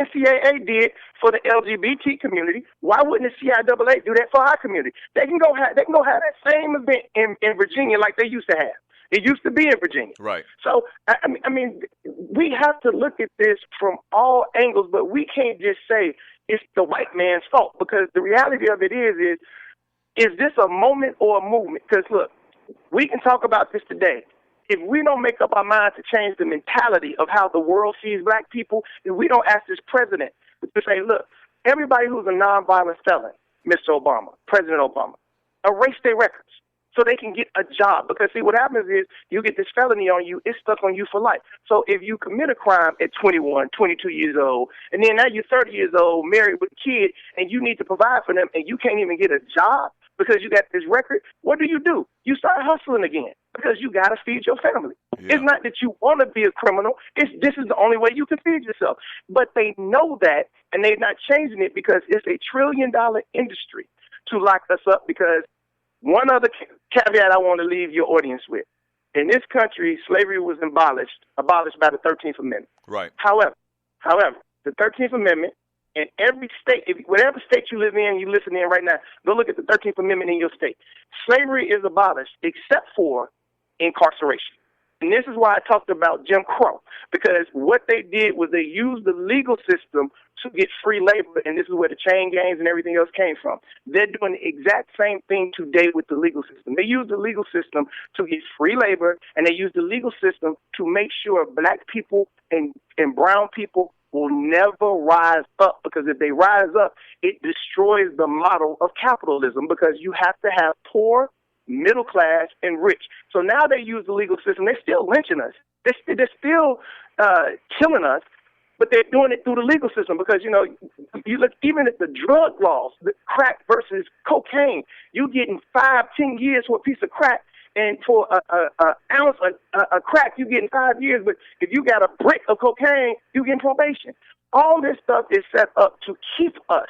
NCAA did for the LGBT community, why wouldn't the CIAA do that for our community? They can go have that same event in Virginia like they used to have. It used to be in Virginia. Right. So, I mean, we have to look at this from all angles, but we can't just say it's the white man's fault, because the reality of it is this a moment or a movement? Because, look, we can talk about this today. If we don't make up our mind to change the mentality of how the world sees black people, if we don't ask this president to say, look, everybody who's a nonviolent felon, Mr. Obama, President Obama, erase their records so they can get a job. Because, see, what happens is you get this felony on you, it's stuck on you for life. So if you commit a crime at 21, 22 years old, and then now you're 30 years old, married with a kid, and you need to provide for them, and you can't even get a job because you got this record, what do? You start hustling again because you got to feed your family. Yeah. It's not that you want to be a criminal. This is the only way you can feed yourself. But they know that, and they're not changing it because it's $1 trillion industry to lock us up. Because one other caveat I want to leave your audience with. In this country, slavery was abolished by the 13th Amendment. Right. However, the 13th Amendment, in every state, whatever state you live in, you listen in right now, go look at the 13th Amendment in your state. Slavery is abolished except for incarceration. And this is why I talked about Jim Crow, because what they did was they used the legal system to get free labor, and this is where the chain gangs and everything else came from. They're doing the exact same thing today with the legal system. They use the legal system to get free labor, and they use the legal system to make sure black people and brown people will never rise up, because if they rise up, it destroys the model of capitalism, because you have to have poor, middle class, and rich. So now they use the legal system. They're still lynching us. They're still killing us, but they're doing it through the legal system because, you know, you look even at the drug laws, the crack versus cocaine, you getting 5-10 years for a piece of crack, and for an ounce of crack, you getting 5 years. But if you got a brick of cocaine, you getting probation. All this stuff is set up to keep us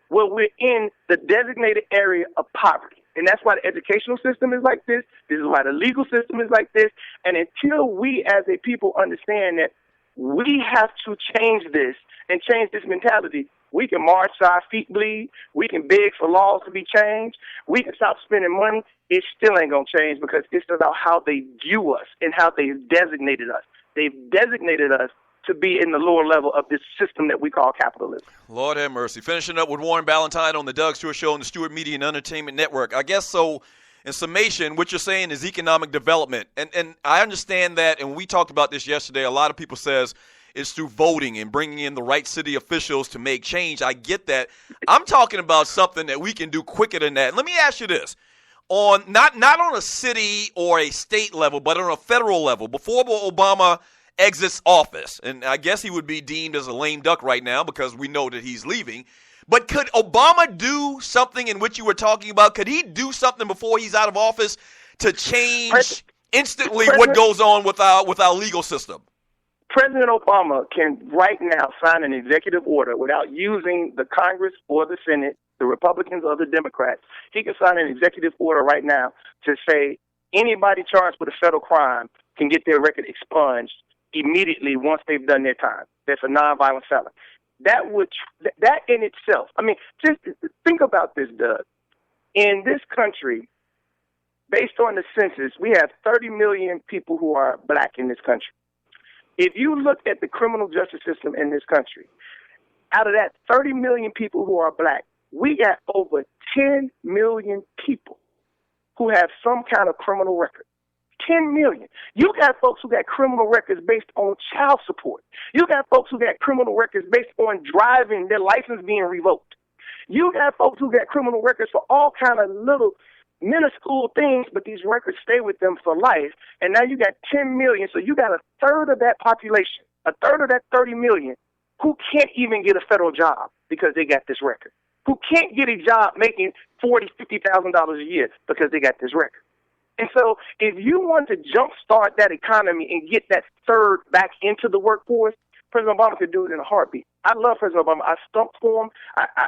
where we're in the designated area of poverty. And that's why the educational system is like this. This is why the legal system is like this. And until we as a people understand that we have to change this and change this mentality, we can march till our feet bleed. We can beg for laws to be changed. We can stop spending money. It still ain't going to change, because it's about how they view us and how they've designated us. They've designated us to be in the lower level of this system that we call capitalism. Lord have mercy. Finishing up with Warren Ballentine on the Doug Stewart Show on the Stewart Media and Entertainment Network. I guess so, in summation, what you're saying is economic development. And I understand that, and we talked about this yesterday. A lot of people says it's through voting and bringing in the right city officials to make change. I get that. I'm talking about something that we can do quicker than that. Let me ask you this. On not on a city or a state level, but on a federal level, before Obama exits office, and I guess he would be deemed as a lame duck right now because we know that he's leaving, but could Obama do something in which you were talking about? Could he do something before he's out of office to change instantly what goes on with our legal system? President Obama can right now sign an executive order without using the Congress or the Senate, the Republicans or the Democrats. He can sign an executive order right now to say anybody charged with a federal crime can get their record expunged immediately once they've done their time. That's a nonviolent felon. That in itself, I mean, just think about this, Doug. In this country, based on the census, we have 30 million people who are black in this country. If you look at the criminal justice system in this country, out of that 30 million people who are black, we got over 10 million people who have some kind of criminal record. 10 million. You got folks who got criminal records based on child support. You got folks who got criminal records based on driving, their license being revoked. You got folks who got criminal records for all kind of little minuscule things, but these records stay with them for life. And now you got 10 million. So you got a third of that population, a third of that 30 million, who can't even get a federal job because they got this record, who can't get a job making $40,000, $50,000 a year because they got this record. And so if you want to jumpstart that economy and get that third back into the workforce, President Obama could do it in a heartbeat. I love President Obama. I stumped for him.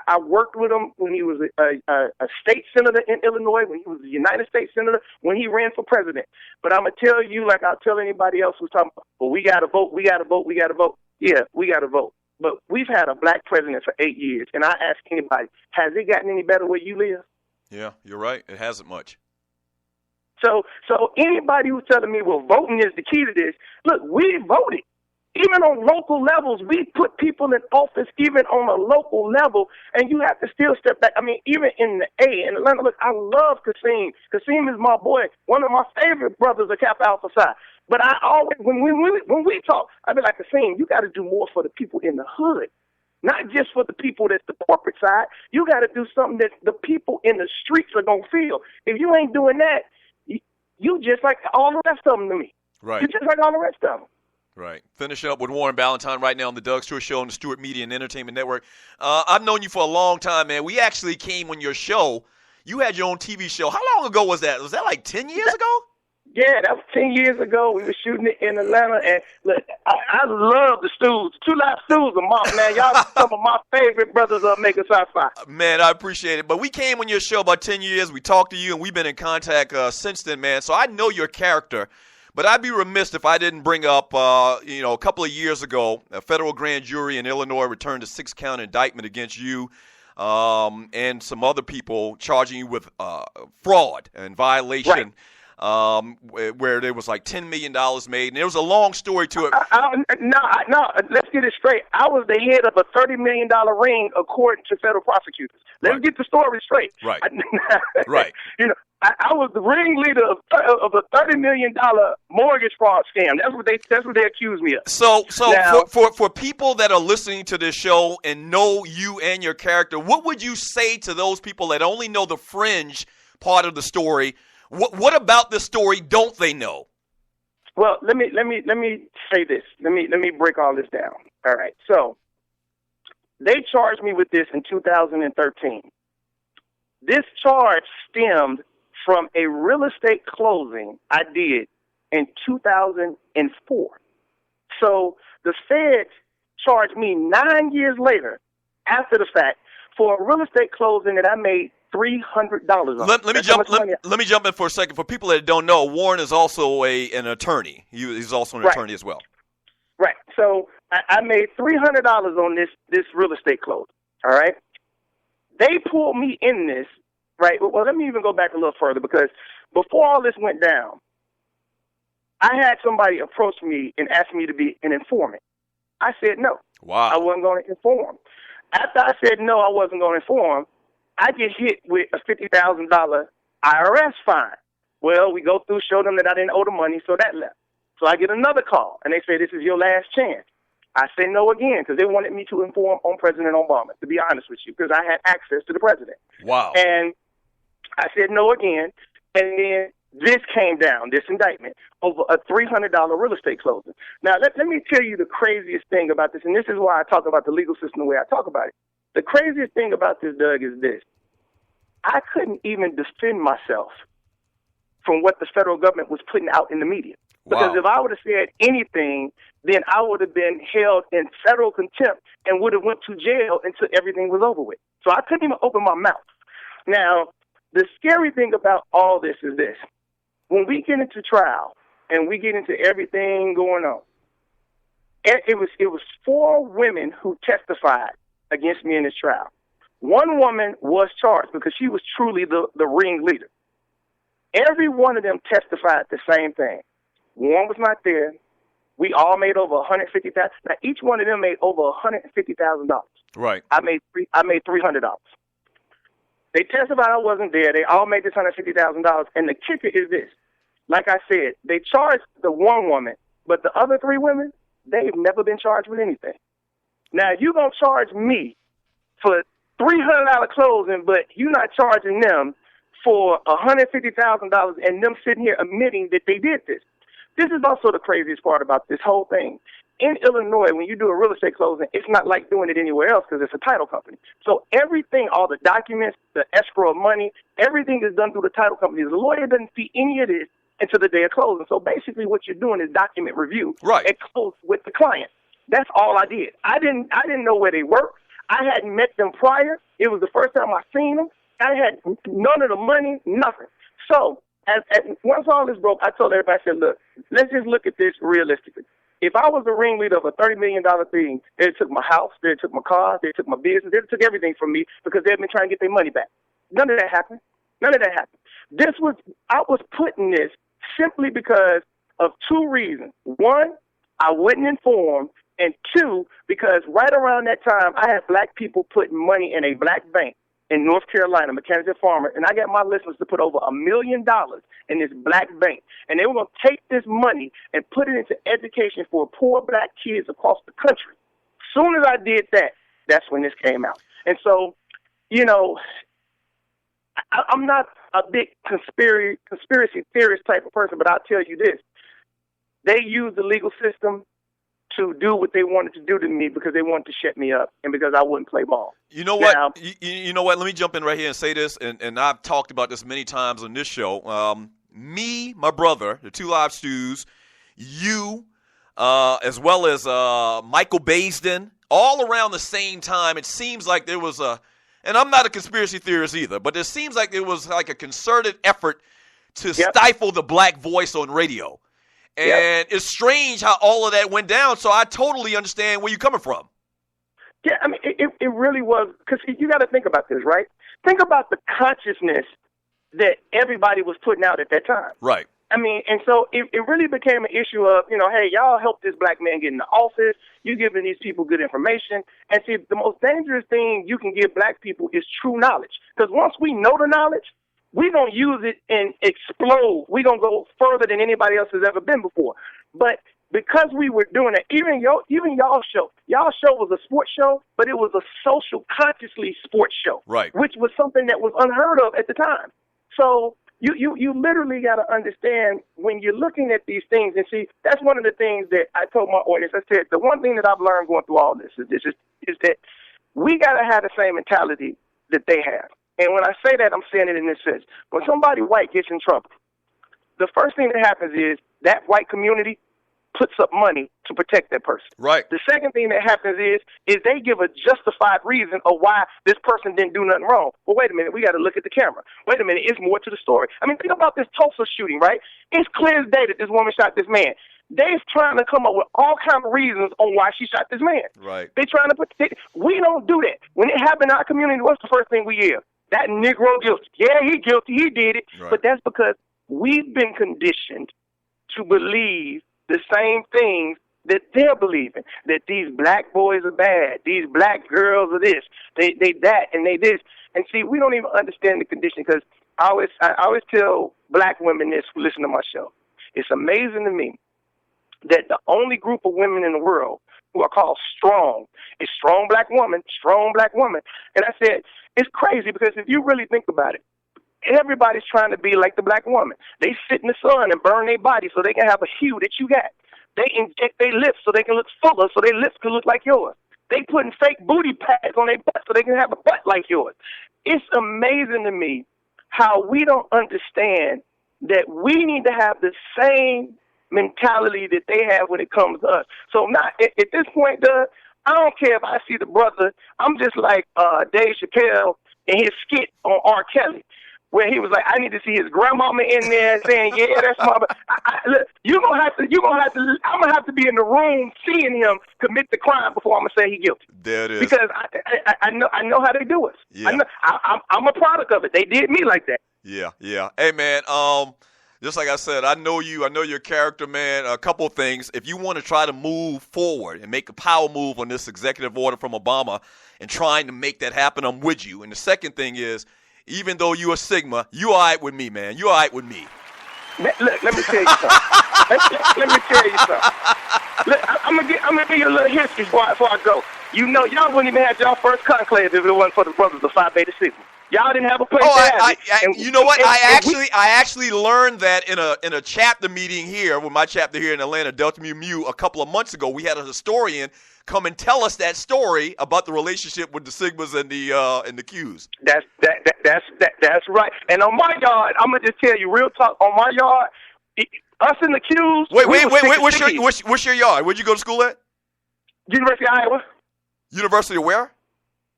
I worked with him when he was a state senator in Illinois, when he was a United States senator, when he ran for president. But I'm going to tell you, like I'll tell anybody else who's talking about, well, we got to vote, we got to vote, we got to vote. Yeah, we got to vote. but we've had a black president for 8 years, and I ask anybody, has it gotten any better where you live? Yeah, you're right. It hasn't much. So anybody who's telling me, well, voting is the key to this, look, we voted. Even on local levels, we put people in office, even on a local level, and you have to still step back. I mean, even in the A, in Atlanta, look, I love Kasim. Kasim is my boy, one of my favorite brothers of Kappa Alpha Psi. But I always, when we talk, I be like, Kasim, you got to do more for the people in the hood, not just for the people that's the corporate side. You got to do something that the people in the streets are going to feel. If you ain't doing that, you just like all the rest of them to me. Right. You just like all the rest of them. Right. Finishing up with Warren Ballentine right now on the Doug Stewart Show on the Stewart Media and Entertainment Network. I've known you for a long time, man. We actually came on your show. You had your own TV show. How long ago was that? Was that like 10 years ago? Yeah, that was 10 years ago. We were shooting it in Atlanta. And look, I love the Stews. Two Live Stews are my, man. Y'all some of my favorite brothers of Mega Sci-Fi. Man, I appreciate it. But we came on your show about 10 years. We talked to you, and we've been in contact since then, man. So I know your character. But I'd be remiss if I didn't bring up, a couple of years ago, a federal grand jury in Illinois returned a 6-count indictment against you and some other people charging you with fraud and violation, where there was like $10 million made. And there was a long story to it. No, let's get it straight. I was the head of a $30 million ring according to federal prosecutors. Let's get the story straight. Right. Right. You know, I was the ringleader of a $30 million mortgage fraud scam. That's what they accused me of. So now, for people that are listening to this show and know you and your character, what would you say to those people that only know the fringe part of the story? What about the story don't they know? Well, let me say this. Let me break all this down. All right. So they charged me with this in 2013. This charge stemmed from a real estate closing I did in 2004. So the feds charged me 9 years later, after the fact, for a real estate closing that I made $300 on. Let me jump in for a second. For people that don't know, Warren is also an attorney. He's also an attorney as well. Right. So I made $300 on this real estate closing. All right. They pulled me in this. Right. Well, let me even go back a little further, because before all this went down, I had somebody approach me and ask me to be an informant. I said no. Wow. I wasn't going to inform. After I said no, I wasn't going to inform, I get hit with a $50,000 IRS fine. Well, we go through, show them that I didn't owe the money, so that left. So I get another call, and they say, this is your last chance. I say no again, because they wanted me to inform on President Obama, to be honest with you, because I had access to the president. Wow. And I said no again, and then this came down, this indictment, over a $300 real estate closing. Now, let me tell you the craziest thing about this, and this is why I talk about the legal system the way I talk about it. The craziest thing about this, Doug, is this. I couldn't even defend myself from what the federal government was putting out in the media. Because if I would have said anything, then I would have been held in federal contempt and would have went to jail until everything was over with. So I couldn't even open my mouth. Now, the scary thing about all this is this. When we get into trial and we get into everything going on, it was 4 women who testified against me in this trial. One woman was charged because she was truly the ringleader. Every one of them testified the same thing. One was not there. We all made over $150,000. Now, each one of them made over $150,000. Right. I made $300. They testified I wasn't there. They all made this $150,000. And the kicker is this. Like I said, they charged the one woman, but the other 3 women, they've never been charged with anything. Now, you're going to charge me for $300 closing, but you're not charging them for $150,000 and them sitting here admitting that they did this. This is also the craziest part about this whole thing. In Illinois, when you do a real estate closing, it's not like doing it anywhere else because it's a title company. So everything, all the documents, the escrow of money, everything is done through the title company. The lawyer doesn't see any of this until the day of closing. So basically what you're doing is document review. Right. And close with the client. That's all I did. I didn't know where they were. I hadn't met them prior. It was the first time I seen them. I had none of the money, nothing. So once all this broke, I told everybody, I said, look, let's just look at this realistically. if I was the ringleader of a $30 million thing, they took my house, they took my car, they took my business, they took everything from me because they've been trying to get their money back. None of that happened. None of that happened. I was put in this simply because of two reasons. One, I wasn't informed, and two, because right around that time, I had black people putting money in a black bank in North Carolina, McKenzie Farmer, and I got my listeners to put over $1 million in this black bank. And they were going to take this money and put it into education for poor black kids across the country. As soon as I did that, that's when this came out. And so, you know, I'm not a big conspiracy theorist type of person, but I'll tell you this. They used the legal system to do what they wanted to do to me because they wanted to shut me up and because I wouldn't play ball. You know what? Now, you know what? Let me jump in right here and say this, and I've talked about this many times on this show. Me, my brother, the two live stews, you, as well as Michael Baisden, all around the same time, it seems like there was and I'm not a conspiracy theorist either, but it seems like there was like a concerted effort to stifle the black voice on radio. And it's strange how all of that went down, so I totally understand where you're coming from. Yeah, I mean, it really was, because you got to think about this, right? Think about the consciousness that everybody was putting out at that time. Right. I mean, and so it really became an issue of, you know, hey, y'all help this black man get in the office. You giving these people good information. And see, the most dangerous thing you can give black people is true knowledge. Because once we know the knowledge, we don't use it and explode. We don't go further than anybody else has ever been before. But because we were doing it, even y'all show was a sports show, but it was a social consciously sports show, right? Which was something that was unheard of at the time. So you literally got to understand when you're looking at these things, and see, that's one of the things that I told my audience. I said the one thing that I've learned going through all this is that we got to have the same mentality that they have. And when I say that, I'm saying it in this sense. When somebody white gets in trouble, the first thing that happens is that white community puts up money to protect that person. Right. The second thing that happens is they give a justified reason of why this person didn't do nothing wrong. Well, wait a minute, we got to look at the camera. Wait a minute, it's more to the story. I mean, think about this Tulsa shooting, right? It's clear as day that this woman shot this man. They're trying to come up with all kinds of reasons on why she shot this man. Right. They're trying to we don't do that. When it happened in our community, what's the first thing we hear? That Negro guilty. Yeah, he guilty. He did it. Right. But that's because we've been conditioned to believe the same things that they're believing, that these black boys are bad, these black girls are this, they that, and they this. And see, we don't even understand the condition, because I always tell black women this who listen to my show. It's amazing to me that the only group of women in the world who are called strong is strong black woman. And I said, it's crazy, because if you really think about it, everybody's trying to be like the black woman. They sit in the sun and burn their body so they can have a hue that you got. They inject their lips so they can look fuller, so their lips can look like yours. They putting fake booty pads on their butt so they can have a butt like yours. It's amazing to me how we don't understand that we need to have the same mentality that they have when it comes to us. So now, at this point, Doug, I don't care if I see the brother. I'm just like Dave Chappelle in his skit on R. Kelly, where he was like, I need to see his grandmama in there saying, yeah, that's my. Look, I'm gonna have to be in the room seeing him commit the crime before I'm gonna say he's guilty. There it is. Because I know how they do it. Yeah. I'm a product of it. They did me like that. Yeah. Hey, man. Just like I said, I know you. I know your character, man. A couple of things. If you want to try to move forward and make a power move on this executive order from Obama and trying to make that happen, I'm with you. And the second thing is, even though you're a Sigma, you all right with me, man. You all right with me. Look, let me tell you something. let me tell you something. Look, I'm gonna give you a little history before I go. You know, y'all wouldn't even have y'all first conclave if it wasn't for the brothers of Phi Beta Sigma. Y'all didn't have a place to have it. You know what? I actually learned that in a chapter meeting here, with my chapter here in Atlanta, Delta Mu Mu, a couple of months ago. We had a historian come and tell us that story about the relationship with the Sigmas and the Qs. That's right. And on my yard, I'm gonna just tell you real talk. On my yard, us and the Qs. Wait. What's your yard? Where'd you go to school at? University of Iowa. University of where?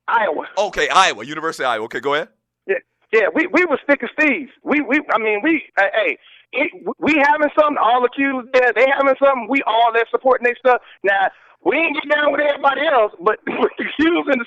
Iowa. Okay, Iowa. University of Iowa. Okay, go ahead. Yeah. We were thick as thieves. We having something, all accused there. They having something, we all there supporting their stuff. Now, we ain't get down with everybody else, but the accused and the